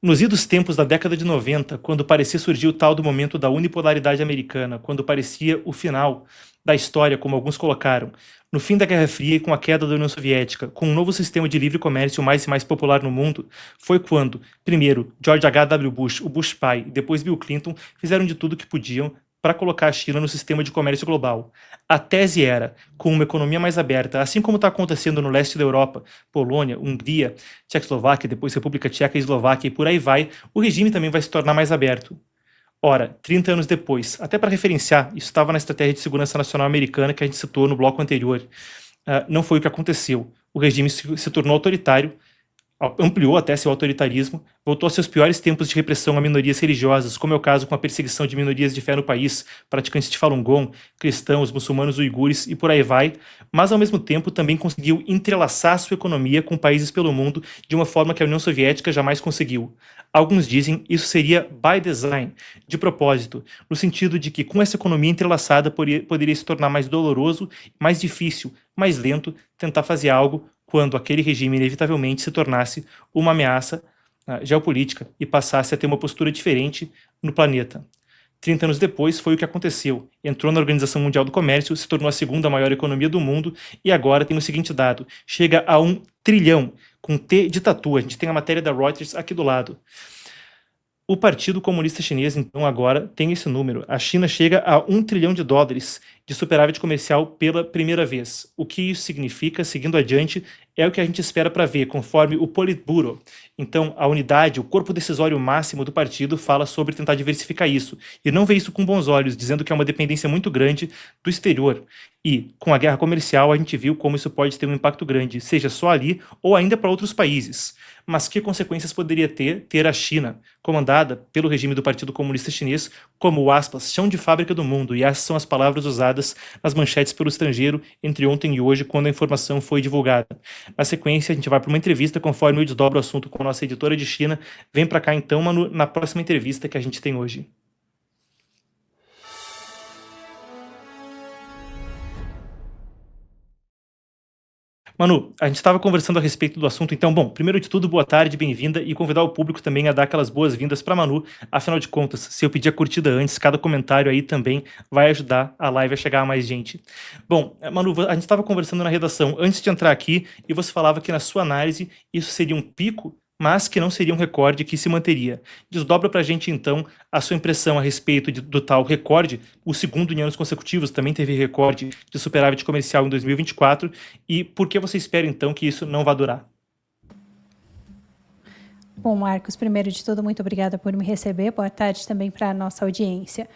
Nos idos tempos da década de 90, quando parecia surgir o tal do momento da unipolaridade americana, quando parecia o final da história, como alguns colocaram, no fim da Guerra Fria e com a queda da União Soviética, com um novo sistema de livre comércio mais e mais popular no mundo, foi quando, primeiro, George H.W. Bush, o Bush pai, e depois Bill Clinton, fizeram de tudo o que podiam para colocar a China no sistema de comércio global. A tese era, com uma economia mais aberta, assim como está acontecendo no leste da Europa, Polônia, Hungria, Tchecoslováquia, depois República Tcheca e Eslováquia e por aí vai, o regime também vai se tornar mais aberto. Ora, 30 anos depois, até para referenciar, isso estava na Estratégia de Segurança Nacional Americana que a gente citou no bloco anterior, não foi o que aconteceu. O regime se tornou autoritário, ampliou até seu autoritarismo, voltou a seus piores tempos de repressão a minorias religiosas, como é o caso com a perseguição de minorias de fé no país, praticantes de Falun Gong, cristãos, muçulmanos uigures e por aí vai, mas ao mesmo tempo também conseguiu entrelaçar sua economia com países pelo mundo de uma forma que a União Soviética jamais conseguiu. Alguns dizem isso seria by design, de propósito, no sentido de que com essa economia entrelaçada poderia se tornar mais doloroso, mais difícil, mais lento tentar fazer algo quando aquele regime inevitavelmente se tornasse uma ameaça geopolítica e passasse a ter uma postura diferente no planeta. 30 anos depois foi o que aconteceu. Entrou na Organização Mundial do Comércio, se tornou a segunda maior economia do mundo e agora tem o seguinte dado, chega a 1 trilhão, com T de tatu, a gente tem a matéria da Reuters aqui do lado. O Partido Comunista Chinês, então, agora tem esse número. A China chega a 1 trilhão de dólares de superávit comercial pela primeira vez. O que isso significa, seguindo adiante, é o que a gente espera para ver, conforme o Politburo. Então, a unidade, o corpo decisório máximo do partido fala sobre tentar diversificar isso. E não vê isso com bons olhos, dizendo que é uma dependência muito grande do exterior. E, com a guerra comercial, a gente viu como isso pode ter um impacto grande, seja só ali ou ainda para outros países. Mas que consequências poderia ter a China, comandada pelo regime do Partido Comunista Chinês, como, aspas, chão de fábrica do mundo, e essas são as palavras usadas nas manchetes pelo estrangeiro entre ontem e hoje, quando a informação foi divulgada. Na sequência, a gente vai para uma entrevista, conforme eu desdobro o assunto com a nossa editora de China. Vem para cá então, Manu, na próxima entrevista que a gente tem hoje. Manu, a gente estava conversando a respeito do assunto, então, bom, primeiro de tudo, boa tarde, bem-vinda, e convidar o público também a dar aquelas boas-vindas para Manu. Afinal de contas, se eu pedir a curtida antes, cada comentário aí também vai ajudar a live a chegar a mais gente. Bom, Manu, a gente estava conversando na redação antes de entrar aqui e você falava que na sua análise isso seria um pico, mas que não seria um recorde que se manteria. Desdobra para a gente, então, a sua impressão a respeito do tal recorde, o segundo em anos consecutivos também teve recorde de superávit comercial em 2024, e por que você espera, então, que isso não vá durar? Bom, Marcos, primeiro de tudo, muito obrigada por me receber. Boa tarde também para a nossa audiência.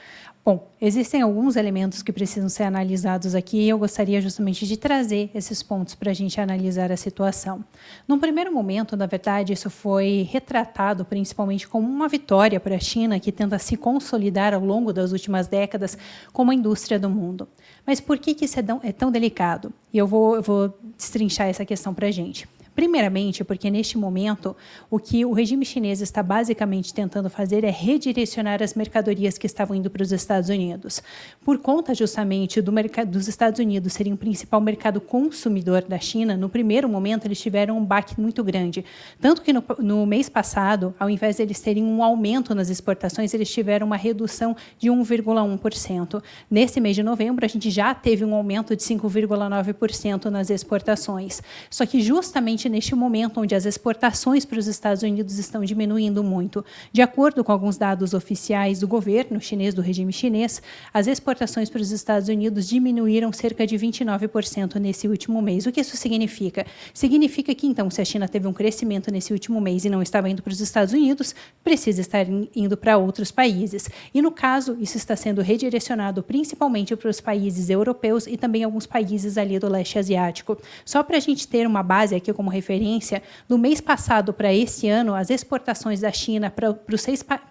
Bom, existem alguns elementos que precisam ser analisados aqui e eu gostaria justamente de trazer esses pontos para a gente analisar a situação. Num primeiro momento, na verdade, isso foi retratado principalmente como uma vitória para a China, que tenta se consolidar ao longo das últimas décadas como a indústria do mundo. Mas por que isso é tão delicado? E eu vou destrinchar essa questão para a gente. Primeiramente, porque neste momento, o que o regime chinês está basicamente tentando fazer é redirecionar as mercadorias que estavam indo para os Estados Unidos. Por conta justamente dos Estados Unidos serem o principal mercado consumidor da China, no primeiro momento eles tiveram um baque muito grande. Tanto que no mês passado, ao invés de eles terem um aumento nas exportações, eles tiveram uma redução de 1,1%. Nesse mês de novembro, a gente já teve um aumento de 5,9% nas exportações. Só que justamente neste momento onde as exportações para os Estados Unidos estão diminuindo muito. De acordo com alguns dados oficiais do governo chinês, do regime chinês, as exportações para os Estados Unidos diminuíram cerca de 29% nesse último mês. O que isso significa? Significa que, então, se a China teve um crescimento nesse último mês e não estava indo para os Estados Unidos, precisa estar indo para outros países. E, no caso, isso está sendo redirecionado principalmente para os países europeus e também alguns países ali do leste asiático. Só para a gente ter uma base aqui como referência, do mês passado para esse ano, as exportações da China para os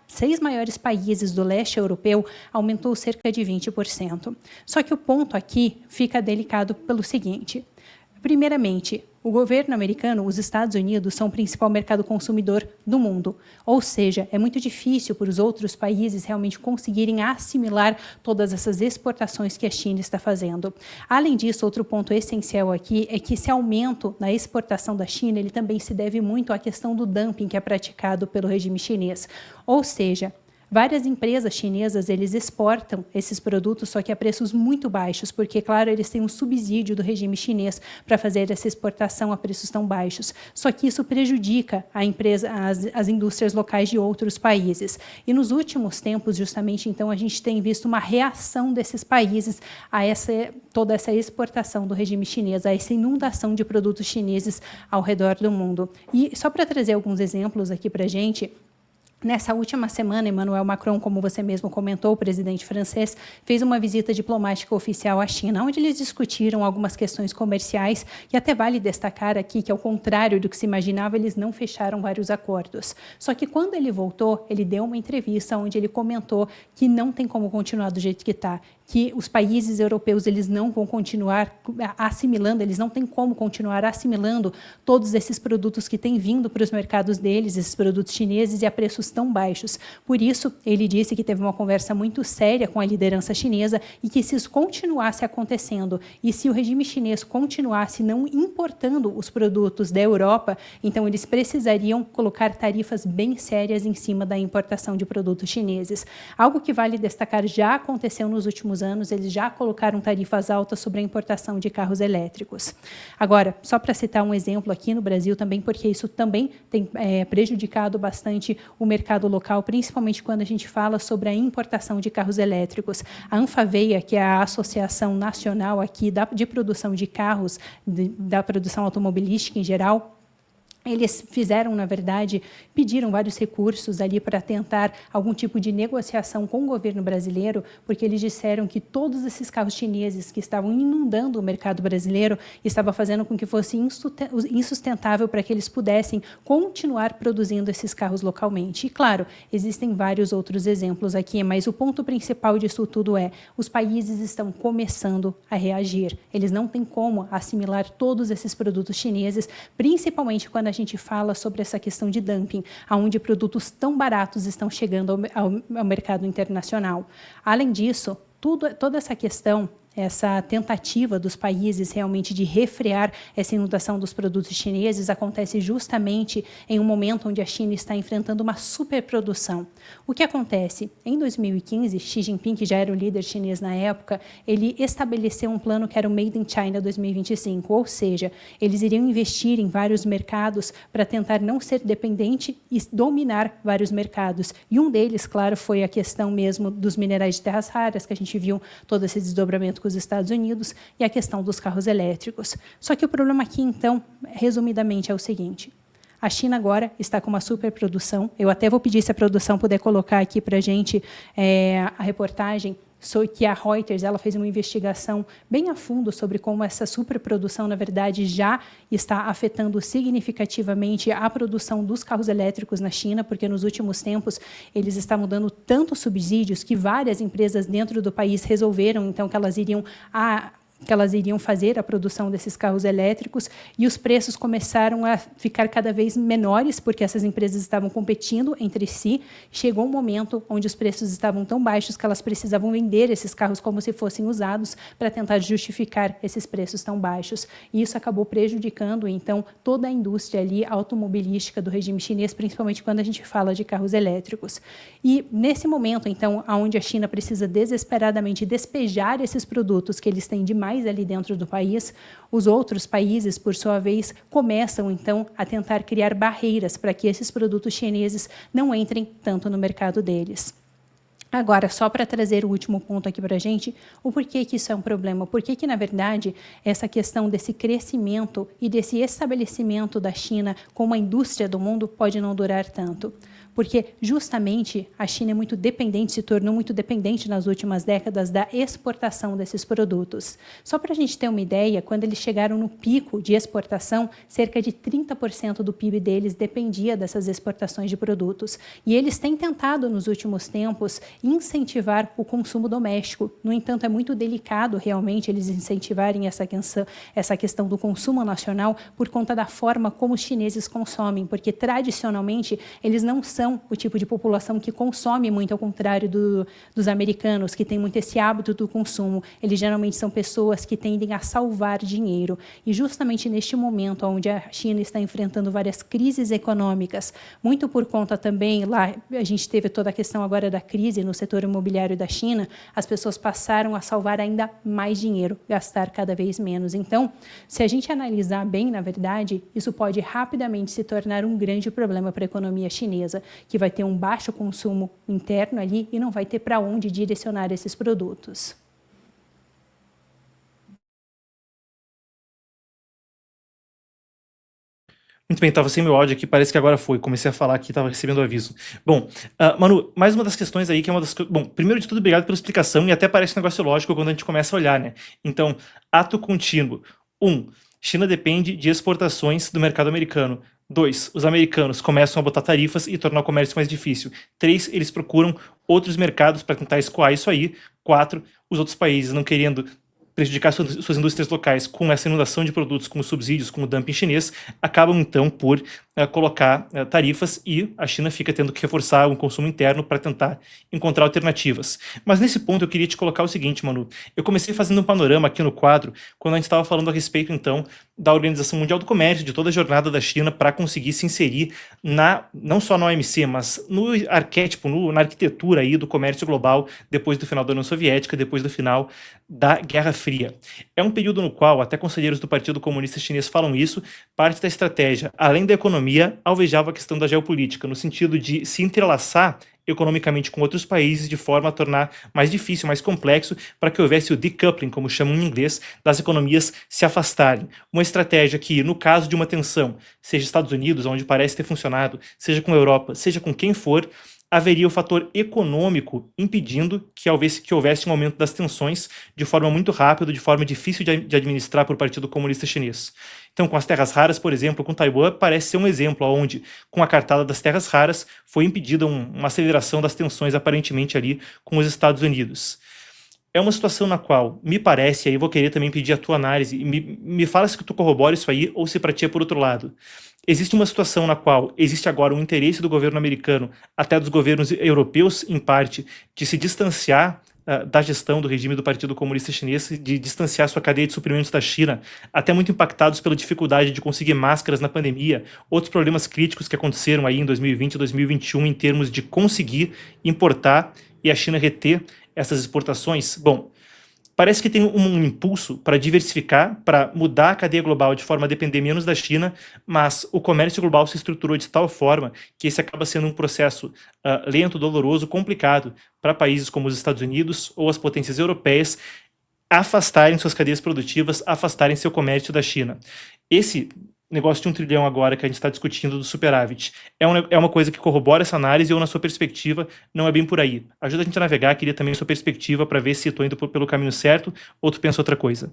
seis maiores países do leste europeu aumentou cerca de 20%. Só que o ponto aqui fica delicado pelo seguinte. Primeiramente, o governo americano, os Estados Unidos, são o principal mercado consumidor do mundo. Ou seja, é muito difícil para os outros países realmente conseguirem assimilar todas essas exportações que a China está fazendo. Além disso, outro ponto essencial aqui é que esse aumento na exportação da China, ele também se deve muito à questão do dumping que é praticado pelo regime chinês. Ou seja, várias empresas chinesas, eles exportam esses produtos, só que a preços muito baixos, porque, claro, eles têm um subsídio do regime chinês para fazer essa exportação a preços tão baixos. Só que isso prejudica as indústrias locais de outros países. E nos últimos tempos, justamente, então, a gente tem visto uma reação desses países a toda essa exportação do regime chinês, a essa inundação de produtos chineses ao redor do mundo. E só para trazer alguns exemplos aqui para a gente, nessa última semana, Emmanuel Macron, como você mesmo comentou, o presidente francês, fez uma visita diplomática oficial à China, onde eles discutiram algumas questões comerciais, e até vale destacar aqui que, ao contrário do que se imaginava, eles não fecharam vários acordos. Só que quando ele voltou, ele deu uma entrevista onde ele comentou que não tem como continuar do jeito que está, que os países europeus eles não vão continuar assimilando, eles não têm como continuar assimilando todos esses produtos que têm vindo para os mercados deles, esses produtos chineses, e a preços tão baixos. Por isso, ele disse que teve uma conversa muito séria com a liderança chinesa e que, se isso continuasse acontecendo e se o regime chinês continuasse não importando os produtos da Europa, então eles precisariam colocar tarifas bem sérias em cima da importação de produtos chineses. Algo que vale destacar já aconteceu nos últimos anos, eles já colocaram tarifas altas sobre a importação de carros elétricos. Agora, só para citar um exemplo aqui no Brasil também, porque isso também tem prejudicado bastante o mercado local, principalmente quando a gente fala sobre a importação de carros elétricos. A Anfaveia, que é a Associação Nacional aqui de produção de carros, da produção automobilística em geral, eles fizeram, na verdade, pediram vários recursos ali para tentar algum tipo de negociação com o governo brasileiro, porque eles disseram que todos esses carros chineses que estavam inundando o mercado brasileiro estava fazendo com que fosse insustentável para que eles pudessem continuar produzindo esses carros localmente. E, claro, existem vários outros exemplos aqui, mas o ponto principal disso tudo é: os países estão começando a reagir. Eles não têm como assimilar todos esses produtos chineses, principalmente quando a gente fala sobre essa questão de dumping, onde produtos tão baratos estão chegando ao mercado internacional. Além disso, toda essa questão, essa tentativa dos países realmente de refrear essa inundação dos produtos chineses acontece justamente em um momento onde a China está enfrentando uma superprodução. O que acontece? Em 2015, Xi Jinping, que já era o líder chinês na época, ele estabeleceu um plano que era o Made in China 2025, ou seja, eles iriam investir em vários mercados para tentar não ser dependente e dominar vários mercados. E um deles, claro, foi a questão mesmo dos minerais de terras raras, que a gente viu todo esse desdobramento com os Estados Unidos, e a questão dos carros elétricos. Só que o problema aqui, então, resumidamente, é o seguinte: a China agora está com uma superprodução. Eu até vou pedir, se a produção puder colocar aqui para a gente a reportagem, que a Reuters ela fez uma investigação bem a fundo sobre como essa superprodução, na verdade, já está afetando significativamente a produção dos carros elétricos na China, porque nos últimos tempos eles estavam dando tantos subsídios que várias empresas dentro do país resolveram, então, que elas iriam fazer a produção desses carros elétricos, e os preços começaram a ficar cada vez menores, porque essas empresas estavam competindo entre si. Chegou um momento onde os preços estavam tão baixos que elas precisavam vender esses carros como se fossem usados para tentar justificar esses preços tão baixos. E isso acabou prejudicando, então, toda a indústria ali automobilística do regime chinês, principalmente quando a gente fala de carros elétricos. E nesse momento, então, onde a China precisa desesperadamente despejar esses produtos que eles têm de mais ali dentro do país, os outros países, por sua vez, começam, então, a tentar criar barreiras para que esses produtos chineses não entrem tanto no mercado deles. Agora, só para trazer o último ponto aqui para a gente, o porquê que isso é um problema, por que, na verdade, essa questão desse crescimento e desse estabelecimento da China como a indústria do mundo pode não durar tanto. Porque, justamente, a China é muito dependente, se tornou muito dependente nas últimas décadas da exportação desses produtos. Só para a gente ter uma ideia, quando eles chegaram no pico de exportação, cerca de 30% do PIB deles dependia dessas exportações de produtos. E eles têm tentado, nos últimos tempos, incentivar o consumo doméstico. No entanto, é muito delicado realmente eles incentivarem essa questão do consumo nacional por conta da forma como os chineses consomem, porque tradicionalmente eles não são o tipo de população que consome muito, ao contrário dos americanos, que tem muito esse hábito do consumo. Eles geralmente são pessoas que tendem a salvar dinheiro. E justamente neste momento, onde a China está enfrentando várias crises econômicas, muito por conta também, lá a gente teve toda a questão agora da crise no setor imobiliário da China, as pessoas passaram a salvar ainda mais dinheiro, gastar cada vez menos. Então, se a gente analisar bem, na verdade, isso pode rapidamente se tornar um grande problema para a economia chinesa, que vai ter um baixo consumo interno ali e não vai ter para onde direcionar esses produtos. Muito bem, estava sem meu áudio aqui, parece que agora foi. Comecei a falar aqui, estava recebendo o aviso. Bom, Manu, mais uma das questões aí, que é uma das... Bom, primeiro de tudo, obrigado pela explicação, e até parece um negócio lógico quando a gente começa a olhar, né? Então, ato contínuo. 1. China depende de exportações do mercado americano. 2. Os americanos começam a botar tarifas e tornar o comércio mais difícil. 3. Eles procuram outros mercados para tentar escoar isso aí. 4. Os outros países não querendo prejudicar suas indústrias locais com essa inundação de produtos, com os subsídios, com o dumping chinês, acabam então por colocar tarifas, e a China fica tendo que reforçar o consumo interno para tentar encontrar alternativas. Mas nesse ponto eu queria te colocar o seguinte, Manu. Eu comecei fazendo um panorama aqui no quadro, quando a gente estava falando a respeito então da Organização Mundial do Comércio, de toda a jornada da China para conseguir se inserir não só na OMC, mas no arquétipo, na arquitetura aí do comércio global depois do final da União Soviética, depois do final da Guerra Fria. É um período no qual, até conselheiros do Partido Comunista Chinês falam isso, parte da estratégia, além da economia, alvejava a questão da geopolítica, no sentido de se entrelaçar economicamente com outros países, de forma a tornar mais difícil, mais complexo, para que houvesse o decoupling, como chamam em inglês, das economias se afastarem. Uma estratégia que, no caso de uma tensão, seja Estados Unidos, onde parece ter funcionado, seja com a Europa, seja com quem for, haveria o fator econômico impedindo que houvesse um aumento das tensões de forma muito rápida, de forma difícil de administrar por Partido Comunista Chinês. Então, com as terras raras, por exemplo, com Taiwan, parece ser um exemplo onde, com a cartada das terras raras, foi impedida uma aceleração das tensões, aparentemente, ali com os Estados Unidos. É uma situação na qual, me parece, aí eu vou querer também pedir a tua análise, e me fala se tu corrobora isso aí, ou se para ti é por outro lado. Existe uma situação na qual existe agora um interesse do governo americano, até dos governos europeus, em parte, de se distanciar da gestão do regime do Partido Comunista Chinês, de distanciar sua cadeia de suprimentos da China, até muito impactados pela dificuldade de conseguir máscaras na pandemia, outros problemas críticos que aconteceram aí em 2020 e 2021 em termos de conseguir importar e a China reter essas exportações. Bom, parece que tem um impulso para diversificar, para mudar a cadeia global de forma a depender menos da China, mas o comércio global se estruturou de tal forma que esse acaba sendo um processo lento, doloroso, complicado para países como os Estados Unidos ou as potências europeias afastarem suas cadeias produtivas, afastarem seu comércio da China. Esse negócio de 1 trilhão agora que a gente está discutindo do superávit é uma coisa que corrobora essa análise, ou na sua perspectiva não é bem por aí? Ajuda a gente a navegar, queria também a sua perspectiva para ver se estou indo pelo caminho certo ou tu pensa outra coisa.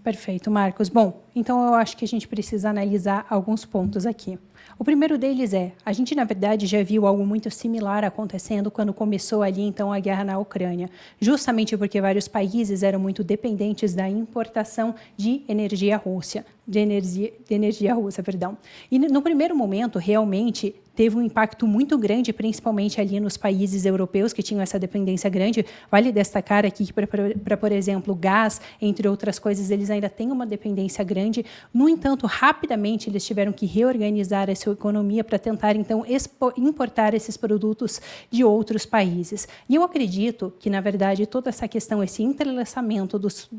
Perfeito, Marcos. Bom, então eu acho que a gente precisa analisar alguns pontos aqui. O primeiro deles a gente na verdade já viu algo muito similar acontecendo quando começou ali então a guerra na Ucrânia, justamente porque vários países eram muito dependentes da importação de energia russa, perdão. E no primeiro momento, realmente, teve um impacto muito grande, principalmente ali nos países europeus que tinham essa dependência grande. Vale destacar aqui que, para por exemplo, gás, entre outras coisas, eles ainda têm uma dependência grande. No entanto, rapidamente, eles tiveram que reorganizar a sua economia para tentar, então, importar esses produtos de outros países. E eu acredito que, na verdade, toda essa questão, esse entrelaçamento dos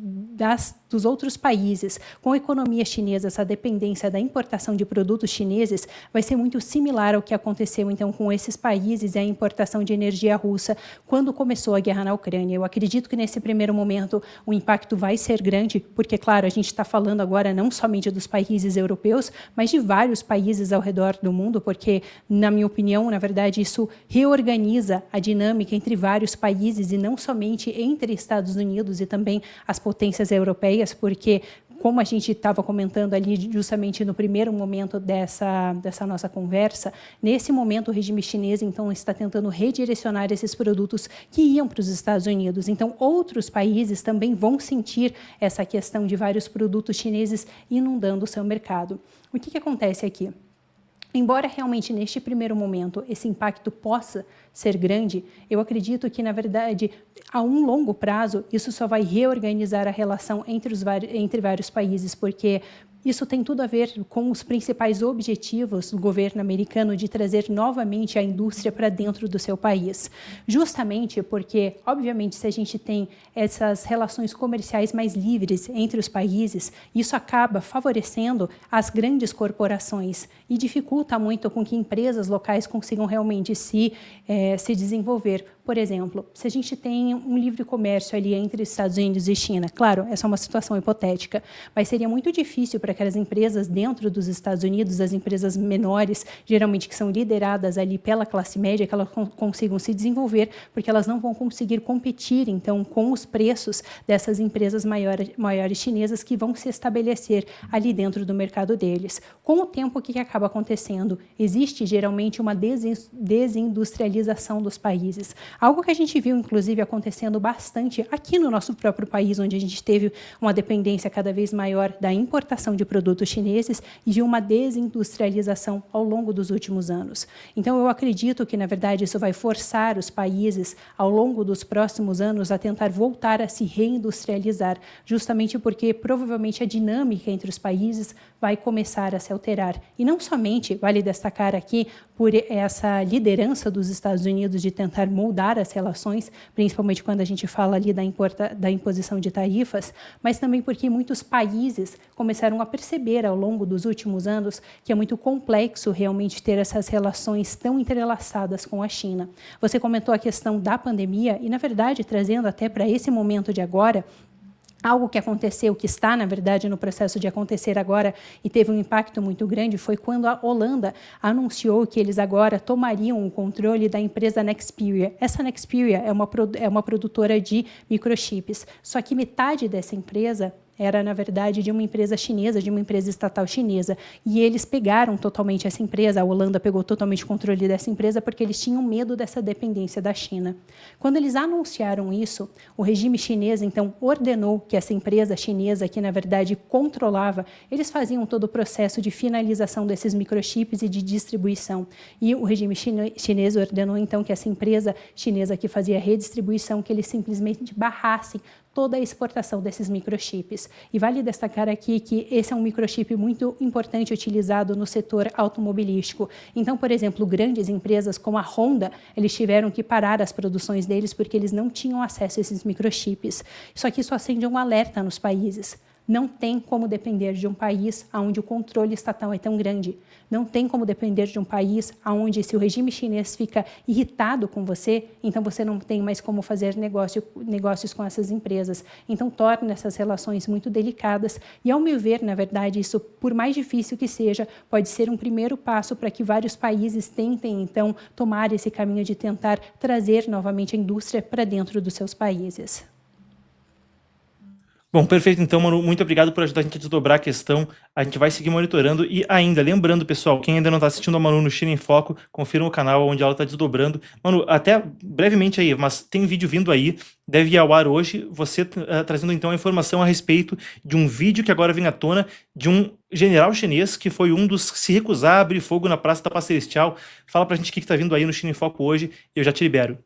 outros países com a economia chinesa, essa dependência da importação de produtos chineses, vai ser muito similar ao que aconteceu, então, com esses países e a importação de energia russa quando começou a guerra na Ucrânia. Eu acredito que, nesse primeiro momento, o impacto vai ser grande, porque, claro, a gente está falando agora não somente dos países europeus, mas de vários países ao redor do mundo, porque, na minha opinião, na verdade, isso reorganiza a dinâmica entre vários países e não somente entre Estados Unidos e também as potências europeias, porque como a gente estava comentando ali justamente no primeiro momento dessa nossa conversa, nesse momento o regime chinês então está tentando redirecionar esses produtos que iam para os Estados Unidos. Então outros países também vão sentir essa questão de vários produtos chineses inundando o seu mercado. O que acontece aqui? Embora realmente neste primeiro momento esse impacto possa ser grande, eu acredito que, na verdade, a um longo prazo, isso só vai reorganizar a relação entre vários países, porque isso tem tudo a ver com os principais objetivos do governo americano de trazer novamente a indústria para dentro do seu país. Justamente porque, obviamente, se a gente tem essas relações comerciais mais livres entre os países, isso acaba favorecendo as grandes corporações e dificulta muito com que empresas locais consigam realmente se desenvolver. Por exemplo, se a gente tem um livre comércio ali entre Estados Unidos e China, claro, essa é uma situação hipotética, mas seria muito difícil para aquelas empresas dentro dos Estados Unidos, as empresas menores, geralmente que são lideradas ali pela classe média, que elas consigam se desenvolver, porque elas não vão conseguir competir, então, com os preços dessas empresas maiores chinesas que vão se estabelecer ali dentro do mercado deles. Com o tempo, o que acaba acontecendo? Existe, geralmente, uma desindustrialização dos países. Algo que a gente viu, inclusive, acontecendo bastante aqui no nosso próprio país, onde a gente teve uma dependência cada vez maior da importação de produtos chineses e de uma desindustrialização ao longo dos últimos anos. Então, eu acredito que, na verdade, isso vai forçar os países, ao longo dos próximos anos, a tentar voltar a se reindustrializar, justamente porque, provavelmente, a dinâmica entre os países vai começar a se alterar. E não somente, vale destacar aqui, por essa liderança dos Estados Unidos de tentar moldar as relações, principalmente quando a gente fala ali da imposição de tarifas, mas também porque muitos países começaram a perceber ao longo dos últimos anos que é muito complexo realmente ter essas relações tão entrelaçadas com a China. Você comentou a questão da pandemia e, na verdade, trazendo até para esse momento de agora, algo que aconteceu, que está, na verdade, no processo de acontecer agora e teve um impacto muito grande, foi quando a Holanda anunciou que eles agora tomariam o controle da empresa Nexperia. Essa Nexperia é uma produtora de microchips, só que metade dessa empresa era, na verdade, de uma empresa chinesa, de uma empresa estatal chinesa. E eles pegaram totalmente essa empresa, a Holanda pegou totalmente o controle dessa empresa porque eles tinham medo dessa dependência da China. Quando eles anunciaram isso, o regime chinês, então, ordenou que essa empresa chinesa, que, na verdade, controlava, eles faziam todo o processo de finalização desses microchips e de distribuição. E o regime chinês ordenou, então, que essa empresa chinesa que fazia a redistribuição, que eles simplesmente barrassem toda a exportação desses microchips. E vale destacar aqui que esse é um microchip muito importante utilizado no setor automobilístico. Então, por exemplo, grandes empresas como a Honda, eles tiveram que parar as produções deles porque eles não tinham acesso a esses microchips. Só que isso acende um alerta nos países. Não tem como depender de um país onde o controle estatal é tão grande. Não tem como depender de um país onde, se o regime chinês fica irritado com você, então você não tem mais como fazer negócios com essas empresas. Então, torna essas relações muito delicadas. E, ao meu ver, na verdade, isso, por mais difícil que seja, pode ser um primeiro passo para que vários países tentem, então, tomar esse caminho de tentar trazer novamente a indústria para dentro dos seus países. Bom, perfeito. Então, Manu, muito obrigado por ajudar a gente a desdobrar a questão. A gente vai seguir monitorando e ainda, lembrando, pessoal, quem ainda não está assistindo a Manu no China em Foco, confiram o canal onde ela está desdobrando. Manu, até brevemente aí, mas tem vídeo vindo aí, deve ir ao ar hoje, você trazendo então a informação a respeito de um vídeo que agora vem à tona de um general chinês que foi um dos que se recusar a abrir fogo na Praça da Paz Celestial. Fala pra gente o que está vindo aí no China em Foco hoje e eu já te libero.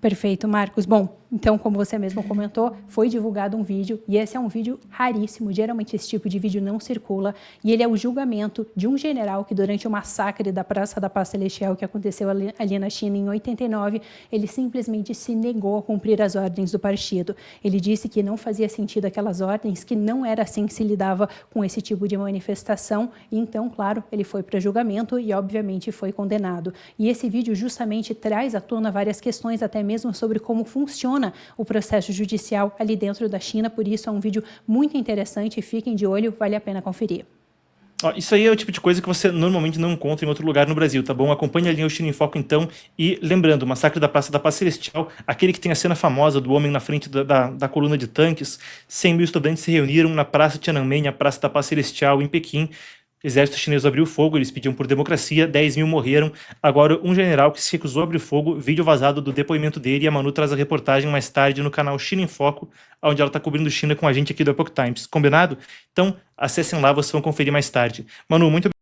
Perfeito, Marcos. Bom, então, como você mesmo comentou, foi divulgado um vídeo, e esse é um vídeo raríssimo, geralmente esse tipo de vídeo não circula, e ele é o julgamento de um general que, durante o massacre da Praça da Paz Celestial, que aconteceu ali na China em 89, ele simplesmente se negou a cumprir as ordens do partido. Ele disse que não fazia sentido aquelas ordens, que não era assim que se lidava com esse tipo de manifestação, e então, claro, ele foi para julgamento e, obviamente, foi condenado. E esse vídeo justamente traz à tona várias questões, até mesmo sobre como funciona o processo judicial ali dentro da China, por isso é um vídeo muito interessante, fiquem de olho, vale a pena conferir. Ó, isso aí é o tipo de coisa que você normalmente não encontra em outro lugar no Brasil, tá bom? Acompanhe a linha O China em Foco, então. E lembrando, o massacre da Praça da Paz Celestial, aquele que tem a cena famosa do homem na frente da coluna de tanques, 100 mil estudantes se reuniram na Praça Tiananmen, a Praça da Paz Celestial, em Pequim. O exército chinês abriu fogo, eles pediam por democracia, 10 mil morreram. Agora, um general que se recusou a abrir fogo, vídeo vazado do depoimento dele, e a Manu traz a reportagem mais tarde no canal China em Foco, onde ela está cobrindo China com a gente aqui do Epoch Times. Combinado? Então, acessem lá, vocês vão conferir mais tarde. Manu, muito obrigado.